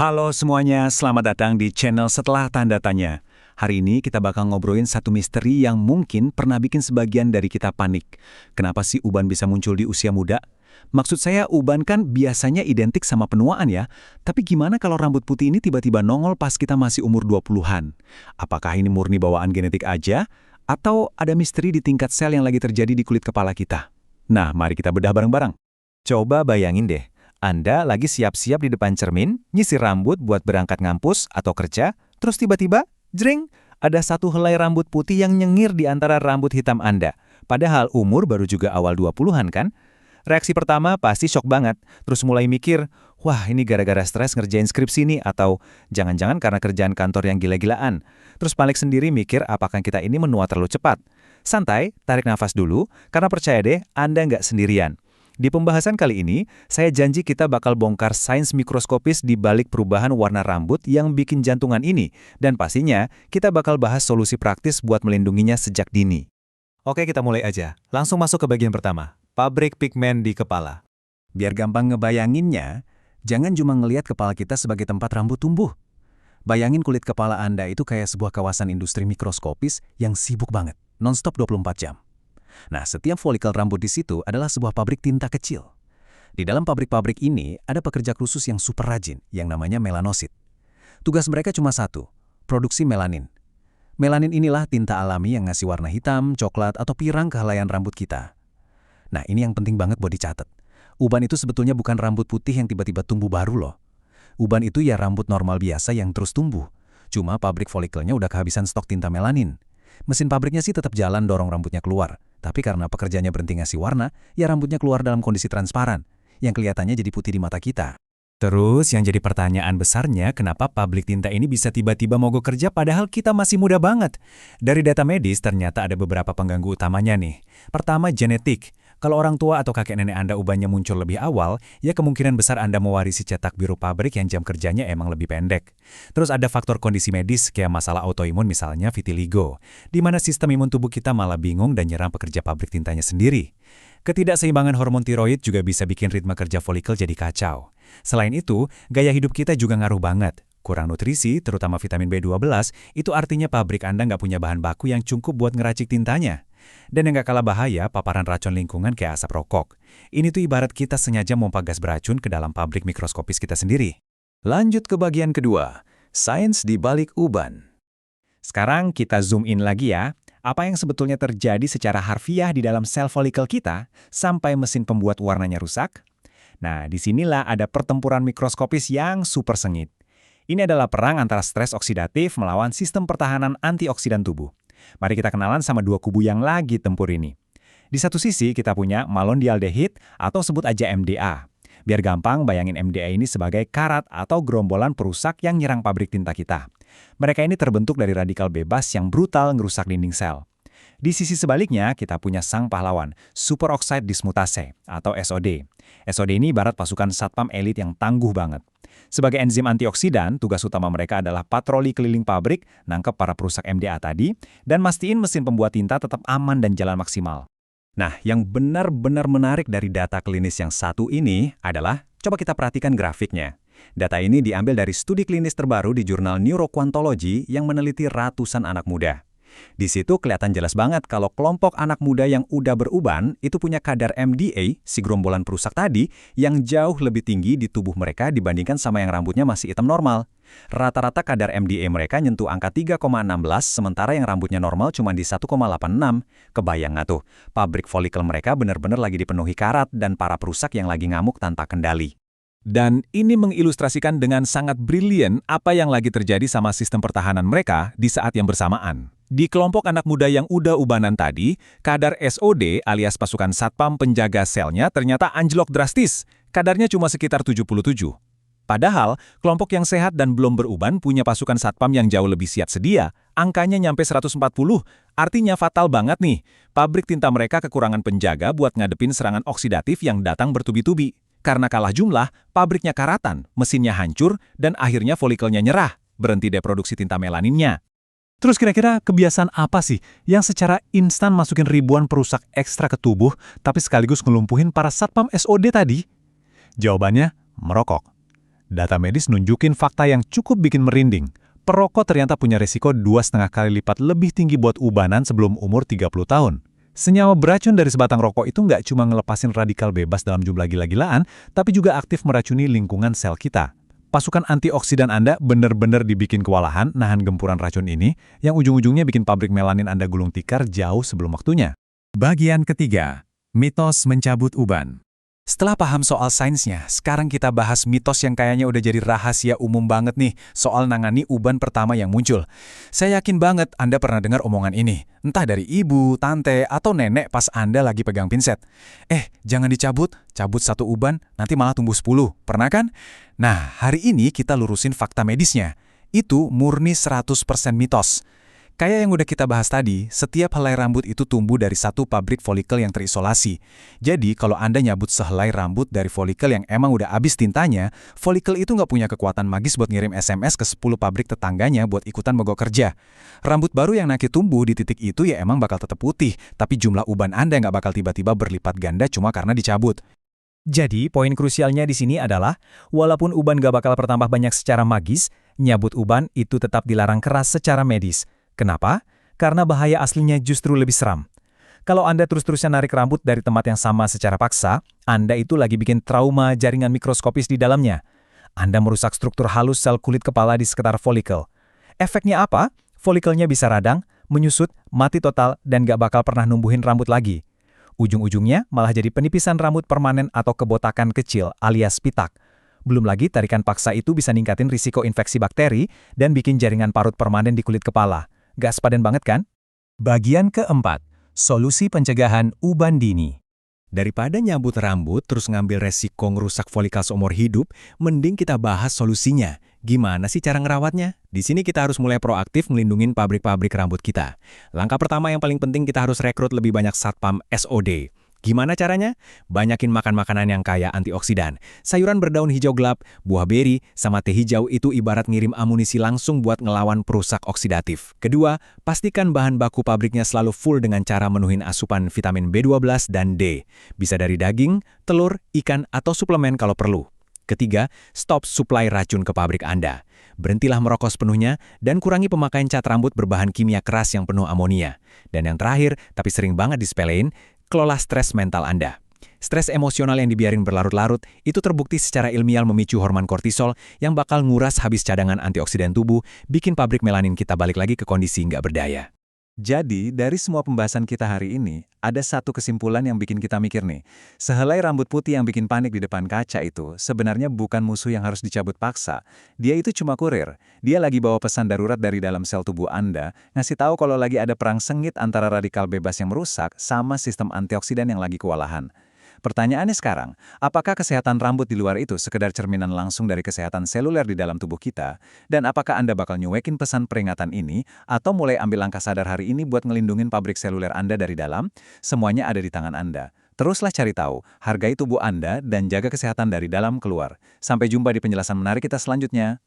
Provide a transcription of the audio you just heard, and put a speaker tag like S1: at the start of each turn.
S1: Halo semuanya, selamat datang di channel Setelah Tanda Tanya. Hari ini kita bakal ngobrolin satu misteri yang mungkin pernah bikin sebagian dari kita panik. Kenapa sih uban bisa muncul di usia muda? Maksud saya uban kan biasanya identik sama penuaan ya, tapi gimana kalau rambut putih ini tiba-tiba nongol pas kita masih umur 20-an? Apakah ini murni bawaan genetik aja? Atau ada misteri di tingkat sel yang lagi terjadi di kulit kepala kita? Nah, mari kita bedah bareng-bareng.
S2: Coba bayangin deh, Anda lagi siap-siap di depan cermin, nyisir rambut buat berangkat ngampus atau kerja, terus tiba-tiba, jring, ada satu helai rambut putih yang nyengir di antara rambut hitam Anda. Padahal umur baru juga awal 20-an kan? Reaksi pertama pasti shock banget, terus mulai mikir, wah ini gara-gara stres ngerjain skripsi nih, atau jangan-jangan karena kerjaan kantor yang gila-gilaan. Terus panik sendiri mikir apakah kita ini menua terlalu cepat. Santai, tarik nafas dulu, karena percaya deh, Anda nggak sendirian. Di pembahasan kali ini, saya janji kita bakal bongkar sains mikroskopis di balik perubahan warna rambut yang bikin jantungan ini, dan pastinya kita bakal bahas solusi praktis buat melindunginya sejak dini. Oke, kita mulai aja. Langsung masuk ke bagian pertama, pabrik pigmen di kepala.
S1: Biar gampang ngebayanginnya, jangan cuma ngelihat kepala kita sebagai tempat rambut tumbuh. Bayangin kulit kepala Anda itu kayak sebuah kawasan industri mikroskopis yang sibuk banget, nonstop 24 jam. Nah, setiap folikel rambut di situ adalah sebuah pabrik tinta kecil. Di dalam pabrik-pabrik ini ada pekerja khusus yang super rajin, yang namanya melanosit. Tugas mereka cuma satu, produksi melanin. Melanin inilah tinta alami yang ngasih warna hitam, coklat, atau pirang ke helaian rambut kita. Nah, ini yang penting banget buat dicatat. Uban itu sebetulnya bukan rambut putih yang tiba-tiba tumbuh baru loh. Uban itu ya rambut normal biasa yang terus tumbuh. Cuma pabrik folikelnya udah kehabisan stok tinta melanin. Mesin pabriknya sih tetap jalan dorong rambutnya keluar. Tapi karena pekerjanya berhenti ngasih warna, ya rambutnya keluar dalam kondisi transparan, yang kelihatannya jadi putih di mata kita.
S2: Terus yang jadi pertanyaan besarnya, kenapa pabrik tinta ini bisa tiba-tiba mogok kerja padahal kita masih muda banget? Dari data medis ternyata ada beberapa pengganggu utamanya nih. Pertama, genetik. Kalau orang tua atau kakek nenek Anda ubannya muncul lebih awal, ya kemungkinan besar Anda mewarisi cetak biru pabrik yang jam kerjanya emang lebih pendek. Terus ada faktor kondisi medis kayak masalah autoimun misalnya vitiligo, di mana sistem imun tubuh kita malah bingung dan nyerang pekerja pabrik tintanya sendiri. Ketidakseimbangan hormon tiroid juga bisa bikin ritme kerja folikel jadi kacau. Selain itu, gaya hidup kita juga ngaruh banget. Kurang nutrisi, terutama vitamin B12, itu artinya pabrik Anda nggak punya bahan baku yang cukup buat ngeracik tintanya. Dan yang nggak kalah bahaya, paparan racun lingkungan kayak asap rokok. Ini tuh ibarat kita sengaja mompa gas beracun ke dalam pabrik mikroskopis kita sendiri.
S1: Lanjut ke bagian kedua, sains di balik uban.
S2: Sekarang kita zoom in lagi ya. Apa yang sebetulnya terjadi secara harfiah di dalam sel folikel kita sampai mesin pembuat warnanya rusak? Nah, disinilah ada pertempuran mikroskopis yang super sengit. Ini adalah perang antara stres oksidatif melawan sistem pertahanan antioksidan tubuh. Mari kita kenalan sama dua kubu yang lagi tempur ini. Di satu sisi kita punya malondialdehid atau sebut aja MDA. Biar gampang bayangin MDA ini sebagai karat atau gerombolan perusak yang nyerang pabrik tinta kita. Mereka ini terbentuk dari radikal bebas yang brutal ngerusak dinding sel. Di sisi sebaliknya kita punya sang pahlawan, superoxide dismutase atau SOD. SOD ini ibarat pasukan satpam elit yang tangguh banget. Sebagai enzim antioksidan, tugas utama mereka adalah patroli keliling pabrik, nangkep para perusak MDA tadi, dan mastiin mesin pembuat tinta tetap aman dan jalan maksimal.
S1: Nah, yang benar-benar menarik dari data klinis yang satu ini adalah, coba kita perhatikan grafiknya. Data ini diambil dari studi klinis terbaru di jurnal Neuroquantology yang meneliti ratusan anak muda. Di situ kelihatan jelas banget kalau kelompok anak muda yang udah beruban itu punya kadar MDA, si gerombolan perusak tadi, yang jauh lebih tinggi di tubuh mereka dibandingkan sama yang rambutnya masih hitam normal. Rata-rata kadar MDA mereka nyentuh angka 3,16, sementara yang rambutnya normal cuma di 1,86. Kebayang nggak tuh, pabrik folikel mereka benar-benar lagi dipenuhi karat dan para perusak yang lagi ngamuk tanpa kendali.
S2: Dan ini mengilustrasikan dengan sangat brilian apa yang lagi terjadi sama sistem pertahanan mereka di saat yang bersamaan. Di kelompok anak muda yang udah ubanan tadi, kadar SOD alias pasukan satpam penjaga selnya ternyata anjlok drastis. Kadarnya cuma sekitar 77. Padahal, kelompok yang sehat dan belum beruban punya pasukan satpam yang jauh lebih siap sedia. Angkanya nyampe 140, artinya fatal banget nih. Pabrik tinta mereka kekurangan penjaga buat ngadepin serangan oksidatif yang datang bertubi-tubi. Karena kalah jumlah, pabriknya karatan, mesinnya hancur, dan akhirnya folikelnya nyerah, berhenti deproduksi tinta melaninnya.
S1: Terus kira-kira kebiasaan apa sih yang secara instan masukin ribuan perusak ekstra ke tubuh, tapi sekaligus ngelumpuhin para satpam SOD tadi? Jawabannya, merokok.
S3: Data medis nunjukin fakta yang cukup bikin merinding. Perokok ternyata punya risiko 2,5 kali lipat lebih tinggi buat ubanan sebelum umur 30 tahun. Senyawa beracun dari sebatang rokok itu nggak cuma ngelepasin radikal bebas dalam jumlah gila-gilaan, tapi juga aktif meracuni lingkungan sel kita. Pasukan antioksidan Anda benar-benar dibikin kewalahan nahan gempuran racun ini, yang ujung-ujungnya bikin pabrik melanin Anda gulung tikar jauh sebelum waktunya.
S1: Bagian ketiga, mitos mencabut uban. Setelah paham soal sainsnya, sekarang kita bahas mitos yang kayaknya udah jadi rahasia umum banget nih soal nangani uban pertama yang muncul. Saya yakin banget Anda pernah dengar omongan ini, entah dari ibu, tante, atau nenek pas Anda lagi pegang pinset. Jangan dicabut, cabut satu uban, nanti malah tumbuh 10, pernah kan? Nah, hari ini kita lurusin fakta medisnya. Itu murni 100% mitos. Kayak yang udah kita bahas tadi, setiap helai rambut itu tumbuh dari satu pabrik folikel yang terisolasi. Jadi, kalau Anda nyabut sehelai rambut dari folikel yang emang udah habis tintanya, folikel itu nggak punya kekuatan magis buat ngirim SMS ke 10 pabrik tetangganya buat ikutan mogok kerja. Rambut baru yang nanti tumbuh di titik itu ya emang bakal tetap putih, tapi jumlah uban Anda nggak bakal tiba-tiba berlipat ganda cuma karena dicabut.
S2: Jadi, poin krusialnya di sini adalah, walaupun uban gak bakal bertambah banyak secara magis, nyabut uban itu tetap dilarang keras secara medis. Kenapa? Karena bahaya aslinya justru lebih seram. Kalau Anda terus-terusan narik rambut dari tempat yang sama secara paksa, Anda itu lagi bikin trauma jaringan mikroskopis di dalamnya. Anda merusak struktur halus sel kulit kepala di sekitar folikel. Efeknya apa? Folikelnya bisa radang, menyusut, mati total, dan gak bakal pernah numbuhin rambut lagi. Ujung-ujungnya malah jadi penipisan rambut permanen atau kebotakan kecil alias pitak. Belum lagi tarikan paksa itu bisa ningkatin risiko infeksi bakteri dan bikin jaringan parut permanen di kulit kepala. Gak sepadan banget kan?
S1: Bagian keempat, solusi pencegahan uban dini.
S2: Daripada nyabut rambut terus ngambil resiko ngerusak folikel seumur hidup, mending kita bahas solusinya. Gimana sih cara ngerawatnya? Di sini kita harus mulai proaktif melindungi pabrik-pabrik rambut kita. Langkah pertama yang paling penting, kita harus rekrut lebih banyak satpam SOD. Gimana caranya? Banyakin makan makanan yang kaya antioksidan. Sayuran berdaun hijau gelap, buah beri, sama teh hijau itu ibarat ngirim amunisi langsung buat ngelawan perusak oksidatif. Kedua, pastikan bahan baku pabriknya selalu full dengan cara menuhin asupan vitamin B12 dan D. Bisa dari daging, telur, ikan, atau suplemen kalau perlu. Ketiga, stop suplai racun ke pabrik Anda. Berhentilah merokok sepenuhnya dan kurangi pemakaian cat rambut berbahan kimia keras yang penuh amonia. Dan yang terakhir, tapi sering banget disepelein, kelola stres mental Anda. Stres emosional yang dibiarin berlarut-larut itu terbukti secara ilmiah memicu hormon kortisol yang bakal nguras habis cadangan antioksidan tubuh, bikin pabrik melanin kita balik lagi ke kondisi nggak berdaya.
S1: Jadi, dari semua pembahasan kita hari ini, ada satu kesimpulan yang bikin kita mikir nih. Sehelai rambut putih yang bikin panik di depan kaca itu sebenarnya bukan musuh yang harus dicabut paksa. Dia itu cuma kurir. Dia lagi bawa pesan darurat dari dalam sel tubuh Anda, ngasih tahu kalau lagi ada perang sengit antara radikal bebas yang merusak sama sistem antioksidan yang lagi kewalahan. Pertanyaannya sekarang, apakah kesehatan rambut di luar itu sekedar cerminan langsung dari kesehatan seluler di dalam tubuh kita? Dan apakah Anda bakal nyuekin pesan peringatan ini, atau mulai ambil langkah sadar hari ini buat ngelindungin pabrik seluler Anda dari dalam? Semuanya ada di tangan Anda. Teruslah cari tahu, hargai tubuh Anda, dan jaga kesehatan dari dalam keluar. Sampai jumpa di penjelasan menarik kita selanjutnya.